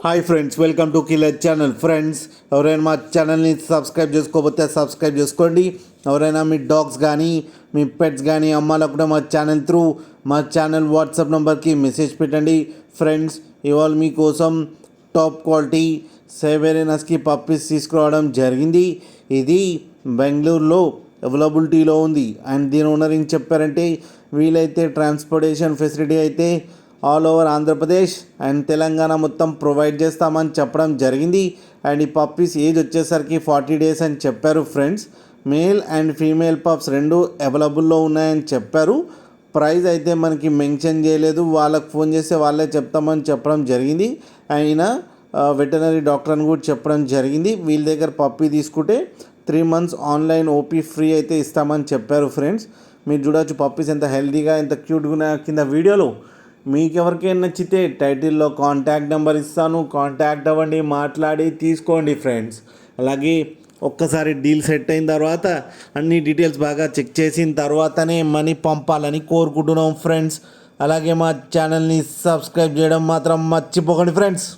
Hi friends, welcome to killer channel. Friends, ఎవరైనా మా ఛానల్ని సబ్స్క్రైబ్ చేసుకోకపోతే సబ్స్క్రైబ్ చేసుకోండి. ఎవరైనా మీ డాగ్స్ కానీ మీ పెట్స్ కానీ అమ్మాలనుకుంటే మా ఛానల్ వాట్సాప్ నెంబర్కి మెసేజ్ పెట్టండి. ఫ్రెండ్స్, ఇవాళ మీకోసం top quality Siberian husky puppies తీసుకురావడం జరిగింది. ఇది బెంగళూరులో అవైలబిలిటీలో ఉంది. అండ్ దీని ఓనర్ ఏం చెప్పారంటే, వీలైతే ట్రాన్స్పోర్టేషన్ ఫెసిలిటీ అయితే all over Andhra Pradesh and Telangana మొత్తం ప్రొవైడ్ చేస్తామని చెప్పడం జరిగింది. అండ్ ఈ పప్పీస్ ఏజ్ వచ్చేసరికి 40 days అని చెప్పారు. Friends, male and female pups రెండు అవైలబుల్లో ఉన్నాయని చెప్పారు. ప్రైస్ అయితే మనకి మెన్షన్ చేయలేదు. వాళ్ళకి ఫోన్ చేస్తే వాళ్ళే చెప్తామని చెప్పడం జరిగింది. ఆయన వెటనరీ డాక్టర్ అని కూడా చెప్పడం జరిగింది. వీళ్ళ దగ్గర పప్పీ తీసుకుంటే 3 months ఆన్లైన్ ఓపీ ఫ్రీ అయితే ఇస్తామని చెప్పారు. ఫ్రెండ్స్, మీరు చూడవచ్చు పప్పీస్ ఎంత హెల్తీగా ఎంత క్యూట్గా ఉన్నాయో కింద వీడియోలో. మీకు ఎవరికైనా నచ్చితే టైటిల్లో కాంటాక్ట్ నెంబర్ ఇస్తాను, కాంటాక్ట్ అవ్వండి, మాట్లాడి తీసుకోండి. ఫ్రెండ్స్, అలాగే ఒక్కసారి డీల్ సెట్ అయిన తర్వాత అన్ని డీటెయిల్స్ బాగా చెక్ చేసిన తర్వాతనే మనీ పంపాలని కోరుకుంటున్నాం. ఫ్రెండ్స్, అలాగే మా ఛానల్ని సబ్స్క్రైబ్ చేయడం మాత్రం మర్చిపోకండి. ఫ్రెండ్స్.